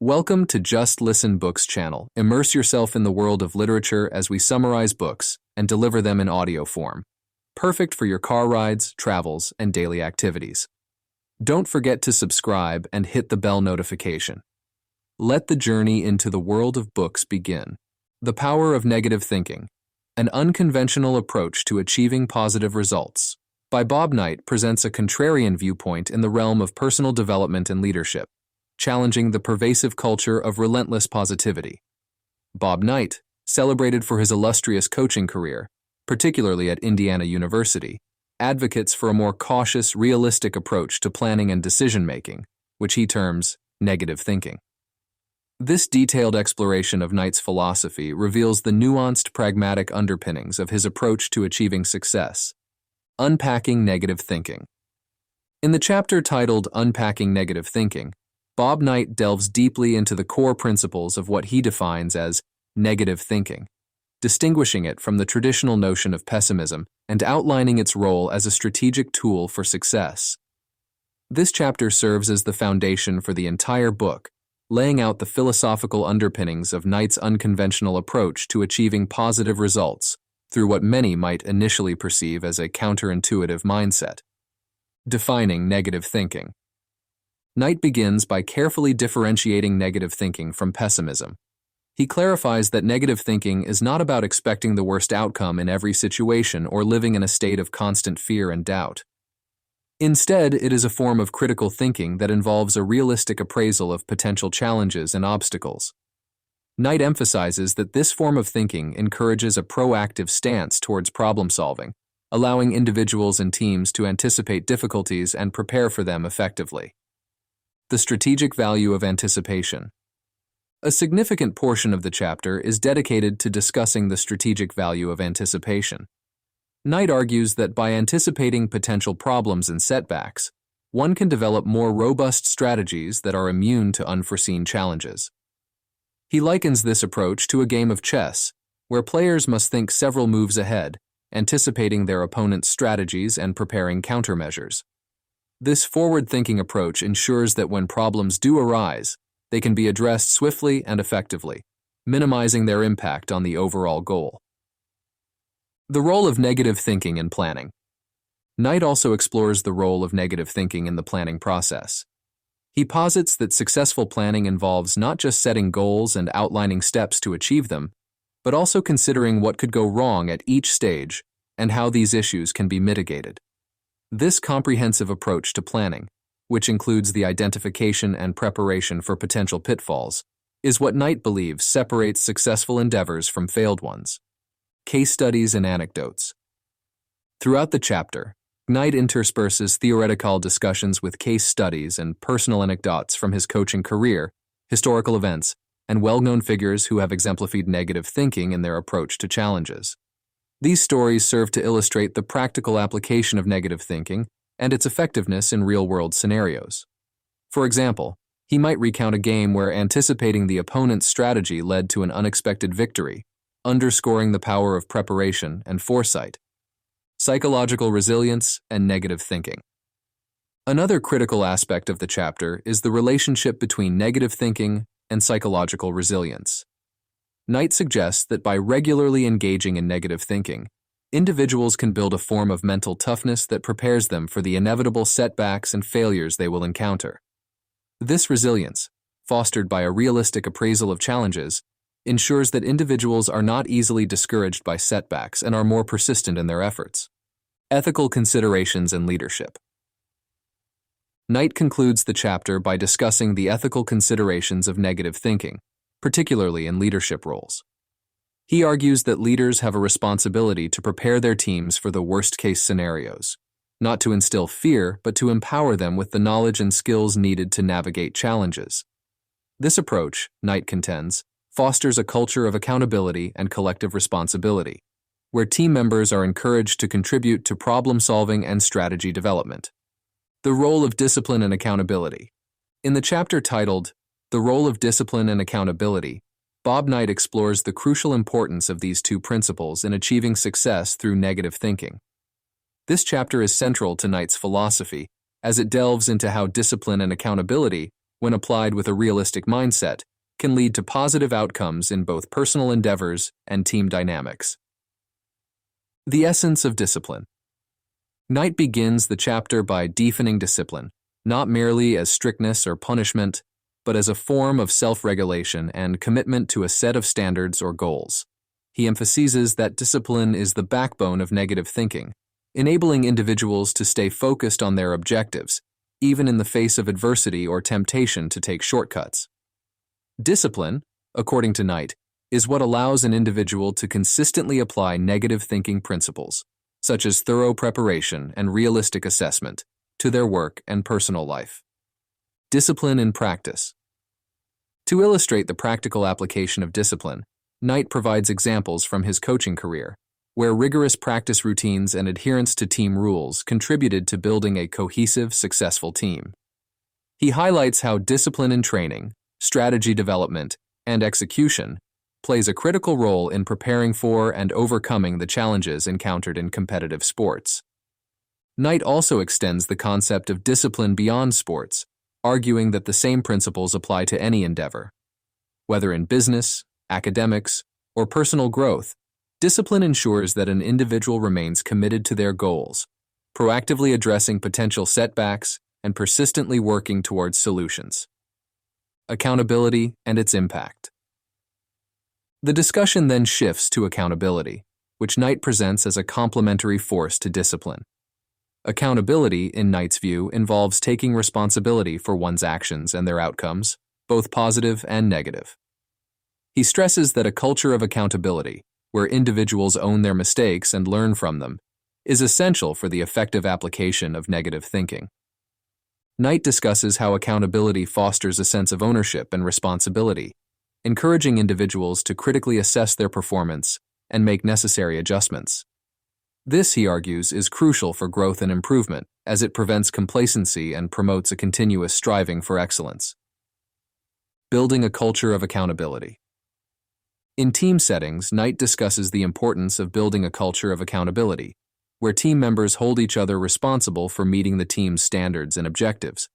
Welcome to Just Listen Books channel. Immerse yourself in the world of literature as we summarize books and deliver them in audio form. Perfect for your car rides, travels, and daily activities. Don't forget to subscribe and hit the bell notification. Let the journey into the world of books begin. The Power of Negative Thinking, an unconventional approach to achieving positive results, by Bob Knight, presents a contrarian viewpoint in the realm of personal development and leadership, challenging the pervasive culture of relentless positivity. Bob Knight, celebrated for his illustrious coaching career, particularly at Indiana University, advocates for a more cautious, realistic approach to planning and decision-making, which he terms negative thinking. This detailed exploration of Knight's philosophy reveals the nuanced, pragmatic underpinnings of his approach to achieving success. Unpacking Negative Thinking. In the chapter titled Unpacking Negative Thinking, Bob Knight delves deeply into the core principles of what he defines as negative thinking, distinguishing it from the traditional notion of pessimism and outlining its role as a strategic tool for success. This chapter serves as the foundation for the entire book, laying out the philosophical underpinnings of Knight's unconventional approach to achieving positive results through what many might initially perceive as a counterintuitive mindset. Defining negative thinking. Knight begins by carefully differentiating negative thinking from pessimism. He clarifies that negative thinking is not about expecting the worst outcome in every situation or living in a state of constant fear and doubt. Instead, it is a form of critical thinking that involves a realistic appraisal of potential challenges and obstacles. Knight emphasizes that this form of thinking encourages a proactive stance towards problem solving, allowing individuals and teams to anticipate difficulties and prepare for them effectively. The strategic value of anticipation. A significant portion of the chapter is dedicated to discussing the strategic value of anticipation. Knight argues that by anticipating potential problems and setbacks, one can develop more robust strategies that are immune to unforeseen challenges. He likens this approach to a game of chess, where players must think several moves ahead, anticipating their opponent's strategies and preparing countermeasures. This forward-thinking approach ensures that when problems do arise, they can be addressed swiftly and effectively, minimizing their impact on the overall goal. The role of negative thinking in planning. Knight also explores the role of negative thinking in the planning process. He posits that successful planning involves not just setting goals and outlining steps to achieve them, but also considering what could go wrong at each stage and how these issues can be mitigated. This comprehensive approach to planning, which includes the identification and preparation for potential pitfalls, is what Knight believes separates successful endeavors from failed ones. Case studies and anecdotes. Throughout the chapter, Knight intersperses theoretical discussions with case studies and personal anecdotes from his coaching career, historical events, and well-known figures who have exemplified negative thinking in their approach to challenges. These stories serve to illustrate the practical application of negative thinking and its effectiveness in real-world scenarios. For example, he might recount a game where anticipating the opponent's strategy led to an unexpected victory, underscoring the power of preparation and foresight. Psychological resilience and negative thinking. Another critical aspect of the chapter is the relationship between negative thinking and psychological resilience. Knight suggests that by regularly engaging in negative thinking, individuals can build a form of mental toughness that prepares them for the inevitable setbacks and failures they will encounter. This resilience, fostered by a realistic appraisal of challenges, ensures that individuals are not easily discouraged by setbacks and are more persistent in their efforts. Ethical considerations and leadership. Knight concludes the chapter by discussing the ethical considerations of negative thinking, particularly in leadership roles. He argues that leaders have a responsibility to prepare their teams for the worst-case scenarios, not to instill fear, but to empower them with the knowledge and skills needed to navigate challenges. This approach, Knight contends, fosters a culture of accountability and collective responsibility, where team members are encouraged to contribute to problem-solving and strategy development. The role of discipline and accountability. In the chapter titled, The Role of Discipline and Accountability, Bob Knight explores the crucial importance of these two principles in achieving success through negative thinking. This chapter is central to Knight's philosophy, as it delves into how discipline and accountability when applied with a realistic mindset, can lead to positive outcomes in both personal endeavors and team dynamics. The essence of discipline. Knight begins the chapter by defining discipline, not merely as strictness or punishment, but as a form of self-regulation and commitment to a set of standards or goals. He emphasizes that discipline is the backbone of negative thinking, enabling individuals to stay focused on their objectives, even in the face of adversity or temptation to take shortcuts. Discipline, according to Knight, is what allows an individual to consistently apply negative thinking principles, such as thorough preparation and realistic assessment, to their work and personal life. Discipline in practice. To illustrate the practical application of discipline, Knight provides examples from his coaching career, where rigorous practice routines and adherence to team rules contributed to building a cohesive, successful team. He highlights how discipline in training, strategy development, and execution plays a critical role in preparing for and overcoming the challenges encountered in competitive sports. Knight also extends the concept of discipline beyond sports, arguing that the same principles apply to any endeavor. Whether in business, academics, or personal growth, discipline ensures that an individual remains committed to their goals, proactively addressing potential setbacks and persistently working towards solutions. Accountability and its impact. The discussion then shifts to accountability, which Knight presents as a complementary force to discipline. Accountability, in Knight's view, involves taking responsibility for one's actions and their outcomes, both positive and negative. He stresses that a culture of accountability, where individuals own their mistakes and learn from them, is essential for the effective application of negative thinking. Knight discusses how accountability fosters a sense of ownership and responsibility, encouraging individuals to critically assess their performance and make necessary adjustments. This, he argues, is crucial for growth and improvement, as it prevents complacency and promotes a continuous striving for excellence. Building a culture of accountability. In team settings, Knight discusses the importance of building a culture of accountability, where team members hold each other responsible for meeting the team's standards and objectives.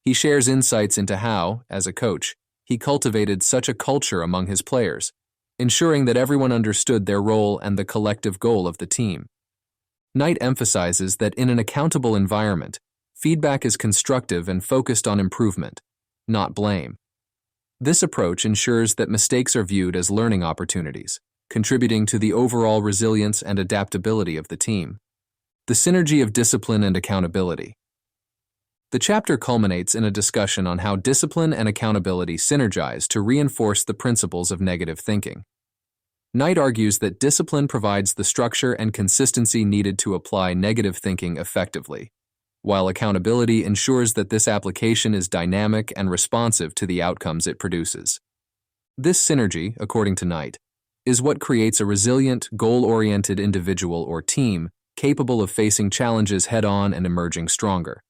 He shares insights into how, as a coach, he cultivated such a culture among his players, ensuring that everyone understood their role and the collective goal of the team. Knight emphasizes that in an accountable environment, feedback is constructive and focused on improvement, not blame. This approach ensures that mistakes are viewed as learning opportunities, contributing to the overall resilience and adaptability of the team. The synergy of discipline and accountability. The chapter culminates in a discussion on how discipline and accountability synergize to reinforce the principles of negative thinking. Knight argues that discipline provides the structure and consistency needed to apply negative thinking effectively, while accountability ensures that this application is dynamic and responsive to the outcomes it produces. This synergy, according to Knight, is what creates a resilient, goal-oriented individual or team capable of facing challenges head-on and emerging stronger.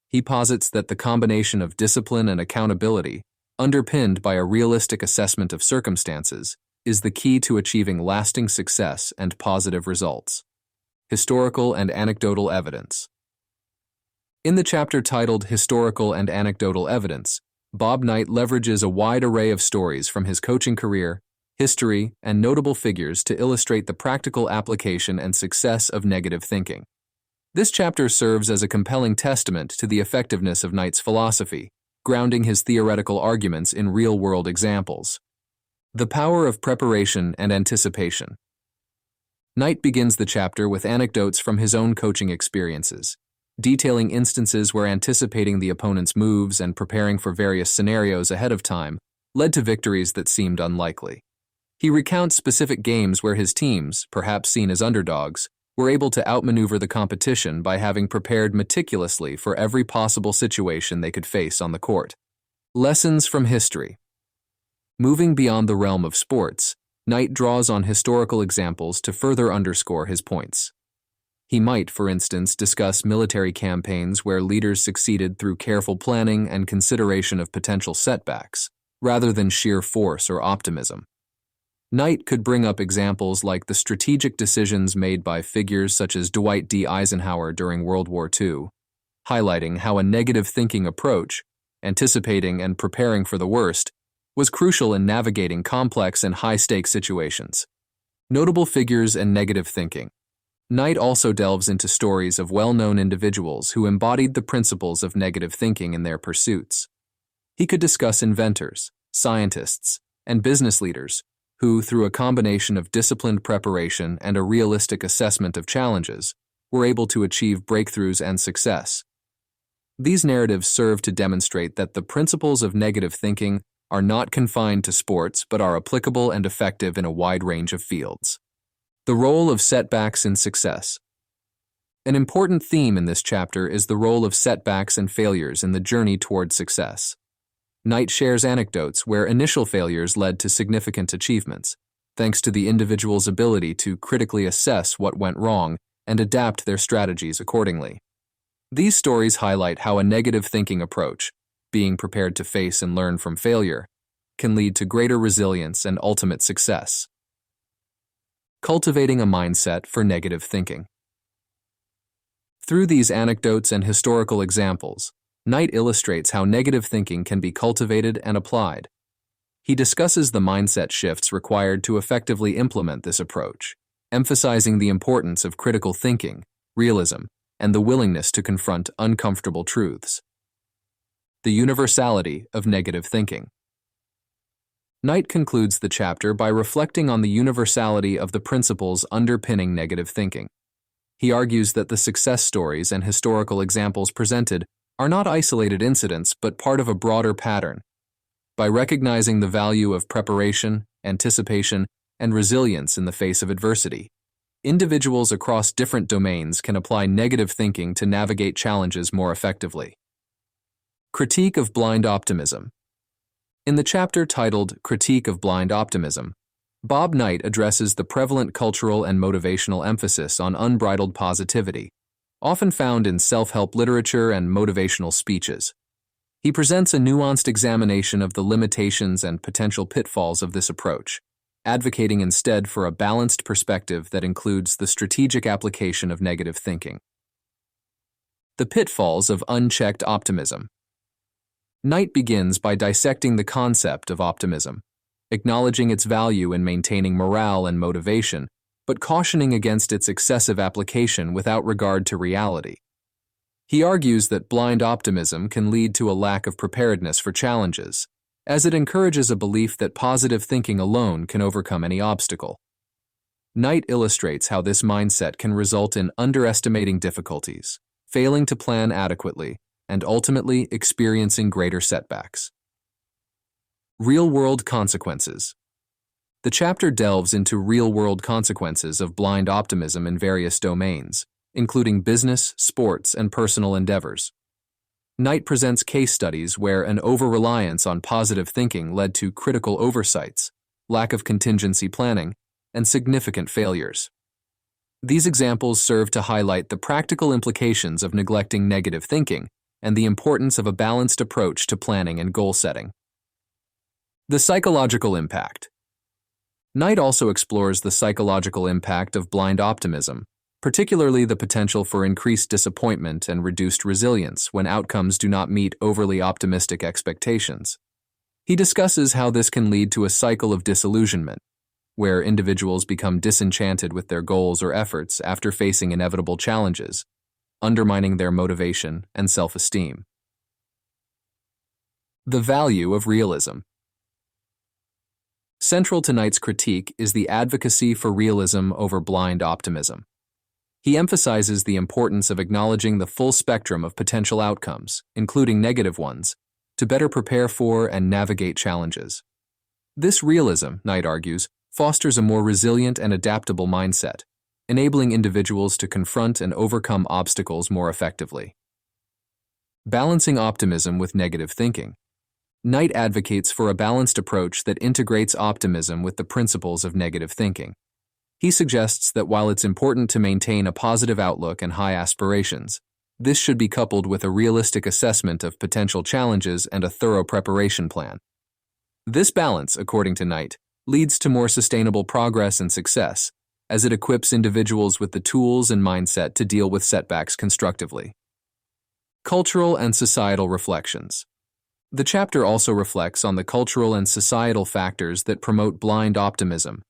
He posits that the combination of discipline and accountability, underpinned by a realistic assessment of circumstances, is the key to achieving lasting success and positive results. Historical and anecdotal evidence. In the chapter titled Historical and Anecdotal Evidence, Bob Knight leverages a wide array of stories from his coaching career, history, and notable figures to illustrate the practical application and success of negative thinking. This chapter serves as a compelling testament to the effectiveness of Knight's philosophy, grounding his theoretical arguments in real-world examples. The power of preparation and anticipation. Knight begins the chapter with anecdotes from his own coaching experiences, detailing instances where anticipating the opponent's moves and preparing for various scenarios ahead of time led to victories that seemed unlikely. He recounts specific games where his teams, perhaps seen as underdogs, were able to outmaneuver the competition by having prepared meticulously for every possible situation they could face on the court. Lessons from history. Moving beyond the realm of sports, Knight draws on historical examples to further underscore his points. He might, for instance, discuss military campaigns where leaders succeeded through careful planning and consideration of potential setbacks, rather than sheer force or optimism. Knight could bring up examples like the strategic decisions made by figures such as Dwight D. Eisenhower during World War II, highlighting how a negative thinking approach anticipating and preparing for the worst, was crucial in navigating complex and high-stakes situations. Notable figures and negative thinking. Knight also delves into stories of well-known individuals who embodied the principles of negative thinking in their pursuits. He could discuss inventors, scientists, and business leaders who, through a combination of disciplined preparation and a realistic assessment of challenges, were able to achieve breakthroughs and success. These narratives serve to demonstrate that the principles of negative thinking are not confined to sports but are applicable and effective in a wide range of fields. The role of setbacks in success. An important theme in this chapter is the role of setbacks and failures in the journey toward success. Knight shares anecdotes where initial failures led to significant achievements, thanks to the individual's ability to critically assess what went wrong and adapt their strategies accordingly. These stories highlight how a negative thinking approach, being prepared to face and learn from failure, can lead to greater resilience and ultimate success. Cultivating a mindset for negative thinking. Through these anecdotes and historical examples, Knight illustrates how negative thinking can be cultivated and applied. He discusses the mindset shifts required to effectively implement this approach, emphasizing the importance of critical thinking, realism, and the willingness to confront uncomfortable truths. The universality of negative thinking. Knight concludes the chapter by reflecting on the universality of the principles underpinning negative thinking. He argues that the success stories and historical examples presented are not isolated incidents but part of a broader pattern. By recognizing the value of preparation, anticipation, and resilience in the face of adversity, individuals across different domains can apply negative thinking to navigate challenges more effectively. Critique of blind optimism. In the chapter titled Critique of Blind Optimism, Bob Knight addresses the prevalent cultural and motivational emphasis on unbridled positivity, often found in self-help literature and motivational speeches. He presents a nuanced examination of the limitations and potential pitfalls of this approach, advocating instead for a balanced perspective that includes the strategic application of negative thinking. The pitfalls of unchecked optimism. Knight begins by dissecting the concept of optimism, acknowledging its value in maintaining morale and motivation, but cautioning against its excessive application without regard to reality. He argues that blind optimism can lead to a lack of preparedness for challenges, as it encourages a belief that positive thinking alone can overcome any obstacle. Knight illustrates how this mindset can result in underestimating difficulties, failing to plan adequately, and ultimately experiencing greater setbacks. Real-world consequences. The chapter delves into real-world consequences of blind optimism in various domains, including business, sports, and personal endeavors. Knight presents case studies where an over-reliance on positive thinking led to critical oversights, lack of contingency planning, and significant failures. These examples serve to highlight the practical implications of neglecting negative thinking and the importance of a balanced approach to planning and goal setting. The psychological impact. Knight also explores the psychological impact of blind optimism, particularly the potential for increased disappointment and reduced resilience when outcomes do not meet overly optimistic expectations. He discusses how this can lead to a cycle of disillusionment, where individuals become disenchanted with their goals or efforts after facing inevitable challenges, undermining their motivation and self-esteem. The value of realism. Central to Knight's critique is the advocacy for realism over blind optimism. He emphasizes the importance of acknowledging the full spectrum of potential outcomes, including negative ones, to better prepare for and navigate challenges. This realism, Knight argues, fosters a more resilient and adaptable mindset, enabling individuals to confront and overcome obstacles more effectively. Balancing optimism with negative thinking. Knight advocates for a balanced approach that integrates optimism with the principles of negative thinking. He suggests that while it's important to maintain a positive outlook and high aspirations, this should be coupled with a realistic assessment of potential challenges and a thorough preparation plan. This balance, according to Knight, leads to more sustainable progress and success, as it equips individuals with the tools and mindset to deal with setbacks constructively. Cultural and societal reflections. The chapter also reflects on the cultural and societal factors that promote blind optimism,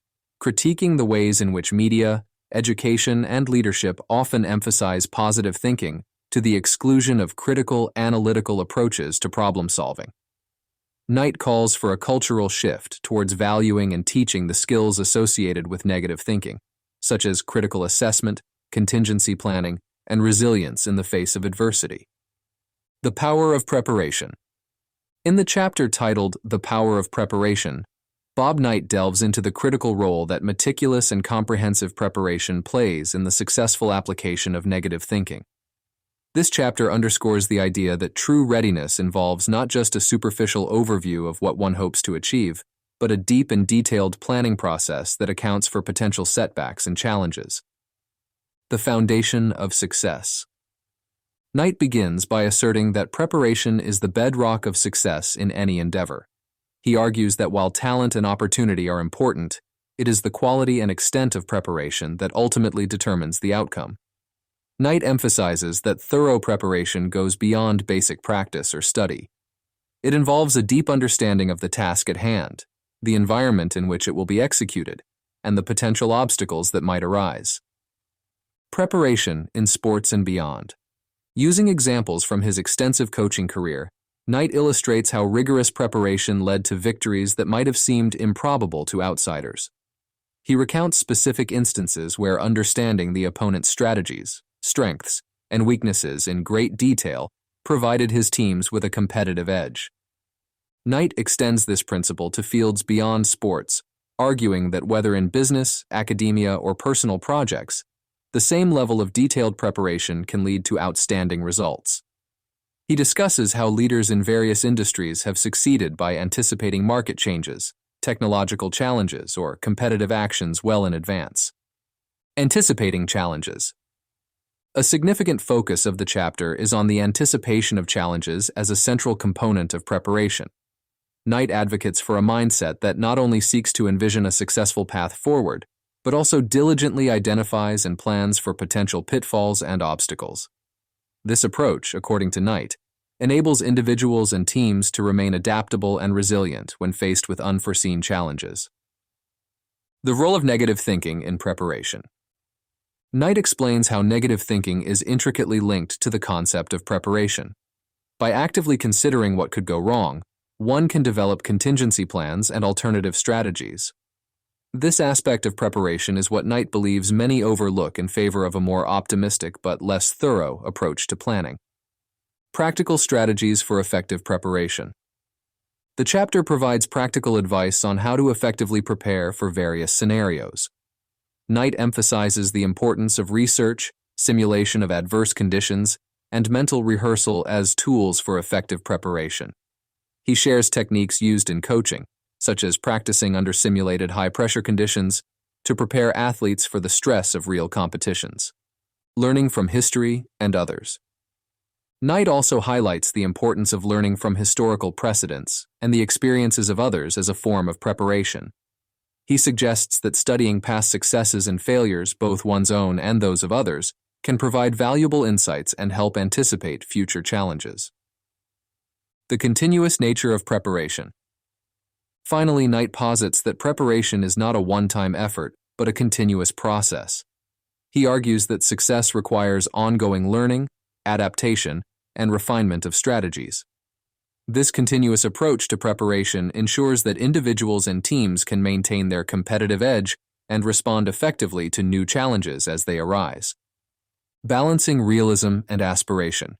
critiquing the ways in which media, education, and leadership often emphasize positive thinking to the exclusion of critical, analytical approaches to problem solving. Knight calls for a cultural shift towards valuing and teaching the skills associated with negative thinking, such as critical assessment, contingency planning, and resilience in the face of adversity. The power of preparation. In the chapter titled The Power of Preparation, Bob Knight delves into the critical role that meticulous and comprehensive preparation plays in the successful application of negative thinking. This chapter underscores the idea that true readiness involves not just a superficial overview of what one hopes to achieve, but a deep and detailed planning process that accounts for potential setbacks and challenges. The foundation of success. Knight begins by asserting that preparation is the bedrock of success in any endeavor. He argues that while talent and opportunity are important, it is the quality and extent of preparation that ultimately determines the outcome. Knight emphasizes that thorough preparation goes beyond basic practice or study. It involves a deep understanding of the task at hand, the environment in which it will be executed, and the potential obstacles that might arise. Preparation in sports and beyond. Using examples from his extensive coaching career, Knight illustrates how rigorous preparation led to victories that might have seemed improbable to outsiders. He recounts specific instances where understanding the opponent's strategies, strengths, and weaknesses in great detail provided his teams with a competitive edge. Knight extends this principle to fields beyond sports, arguing that whether in business, academia, or personal projects, the same level of detailed preparation can lead to outstanding results. He discusses how leaders in various industries have succeeded by anticipating market changes, technological challenges, or competitive actions well in advance. Anticipating challenges. A significant focus of the chapter is on the anticipation of challenges as a central component of preparation. Knight advocates for a mindset that not only seeks to envision a successful path forward, but also diligently identifies and plans for potential pitfalls and obstacles. This approach, according to Knight, enables individuals and teams to remain adaptable and resilient when faced with unforeseen challenges. The role of negative thinking in preparation. Knight explains how negative thinking is intricately linked to the concept of preparation. By actively considering what could go wrong, one can develop contingency plans and alternative strategies. This aspect of preparation is what Knight believes many overlook in favor of a more optimistic but less thorough approach to planning. Practical strategies for effective preparation. The chapter provides practical advice on how to effectively prepare for various scenarios. Knight emphasizes the importance of research, simulation of adverse conditions, and mental rehearsal as tools for effective preparation. He shares techniques used in coaching, such as practicing under simulated high-pressure conditions, to prepare athletes for the stress of real competitions. Learning from history and others. Knight also highlights the importance of learning from historical precedents and the experiences of others as a form of preparation. He suggests that studying past successes and failures, both one's own and those of others, can provide valuable insights and help anticipate future challenges. The continuous nature of preparation. Finally, Knight posits that preparation is not a one-time effort, but a continuous process. He argues that success requires ongoing learning, adaptation, and refinement of strategies. This continuous approach to preparation ensures that individuals and teams can maintain their competitive edge and respond effectively to new challenges as they arise. Balancing realism and aspiration.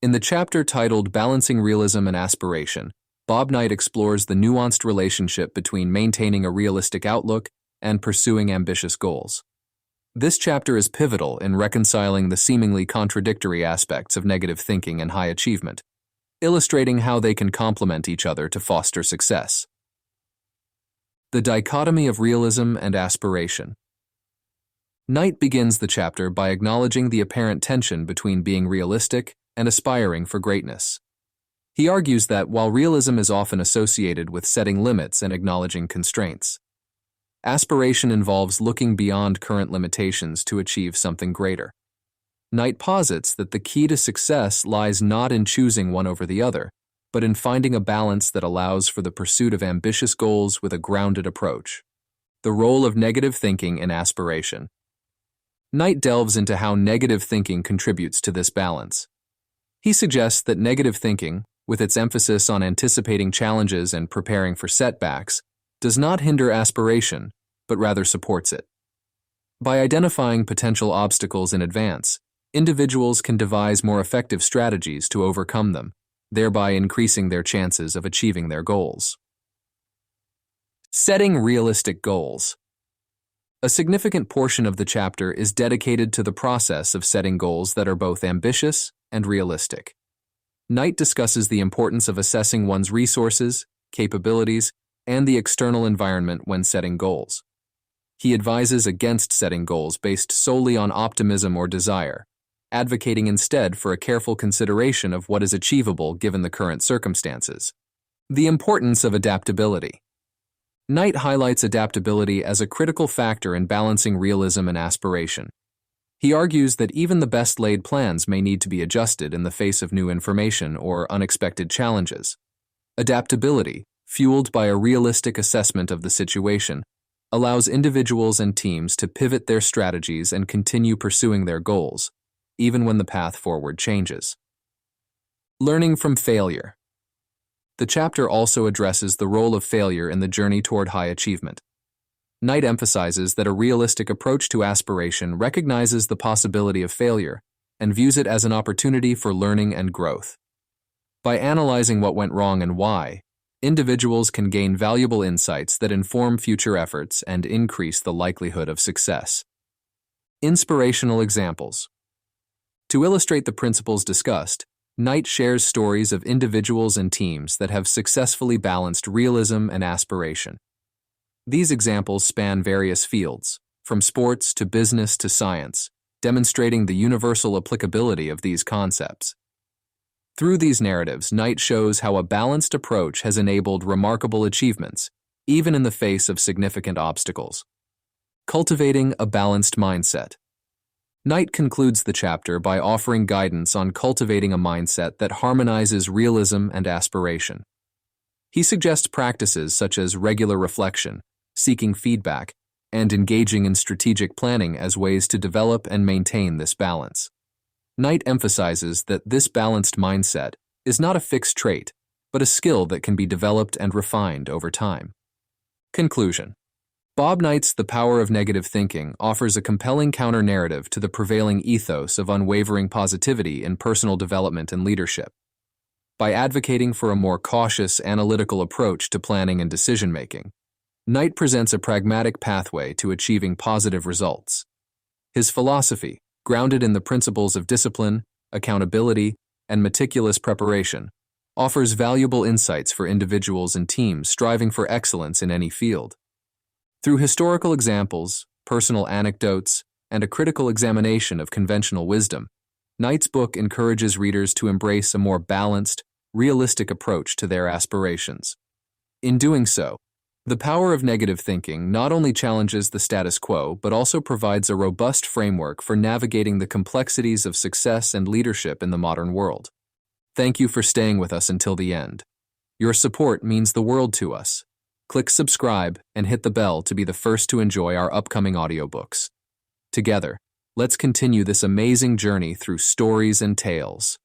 In the chapter titled Balancing Realism and Aspiration, Bob Knight explores the nuanced relationship between maintaining a realistic outlook and pursuing ambitious goals. This chapter is pivotal in reconciling the seemingly contradictory aspects of negative thinking and high achievement, illustrating how they can complement each other to foster success. The dichotomy of realism and aspiration. Knight begins the chapter by acknowledging the apparent tension between being realistic and aspiring for greatness. He argues that while realism is often associated with setting limits and acknowledging constraints, aspiration involves looking beyond current limitations to achieve something greater. Knight posits that the key to success lies not in choosing one over the other, but in finding a balance that allows for the pursuit of ambitious goals with a grounded approach. The role of negative thinking in aspiration. Knight delves into how negative thinking contributes to this balance. He suggests that negative thinking, with its emphasis on anticipating challenges and preparing for setbacks, does not hinder aspiration, but rather supports it. By identifying potential obstacles in advance, individuals can devise more effective strategies to overcome them, thereby increasing their chances of achieving their goals. Setting realistic goals. A significant portion of the chapter is dedicated to the process of setting goals that are both ambitious and realistic. Knight discusses the importance of assessing one's resources, capabilities, and the external environment when setting goals. He advises against setting goals based solely on optimism or desire, advocating instead for a careful consideration of what is achievable given the current circumstances. The importance of adaptability. Knight highlights adaptability as a critical factor in balancing realism and aspiration. He argues that even the best-laid plans may need to be adjusted in the face of new information or unexpected challenges. Adaptability, fueled by a realistic assessment of the situation, allows individuals and teams to pivot their strategies and continue pursuing their goals, even when the path forward changes. Learning from failure. The chapter also addresses the role of failure in the journey toward high achievement. Knight emphasizes that a realistic approach to aspiration recognizes the possibility of failure and views it as an opportunity for learning and growth. By analyzing what went wrong and why, individuals can gain valuable insights that inform future efforts and increase the likelihood of success. Inspirational examples. To illustrate the principles discussed, Knight shares stories of individuals and teams that have successfully balanced realism and aspiration. These examples span various fields, from sports to business to science, demonstrating the universal applicability of these concepts. Through these narratives, Knight shows how a balanced approach has enabled remarkable achievements, even in the face of significant obstacles. Cultivating a balanced mindset. Knight concludes the chapter by offering guidance on cultivating a mindset that harmonizes realism and aspiration. He suggests practices such as regular reflection, seeking feedback, and engaging in strategic planning as ways to develop and maintain this balance. Knight emphasizes that this balanced mindset is not a fixed trait, but a skill that can be developed and refined over time. Conclusion. Bob Knight's The Power of Negative Thinking offers a compelling counter-narrative to the prevailing ethos of unwavering positivity in personal development and leadership. By advocating for a more cautious, analytical approach to planning and decision-making, Knight presents a pragmatic pathway to achieving positive results. His philosophy, grounded in the principles of discipline, accountability, and meticulous preparation, offers valuable insights for individuals and teams striving for excellence in any field. Through historical examples, personal anecdotes, and a critical examination of conventional wisdom, Knight's book encourages readers to embrace a more balanced, realistic approach to their aspirations. In doing so, The Power of Negative Thinking not only challenges the status quo but also provides a robust framework for navigating the complexities of success and leadership in the modern world. Thank you for staying with us until the end. Your support means the world to us. Click subscribe and hit the bell to be the first to enjoy our upcoming audiobooks. Together, let's continue this amazing journey through stories and tales.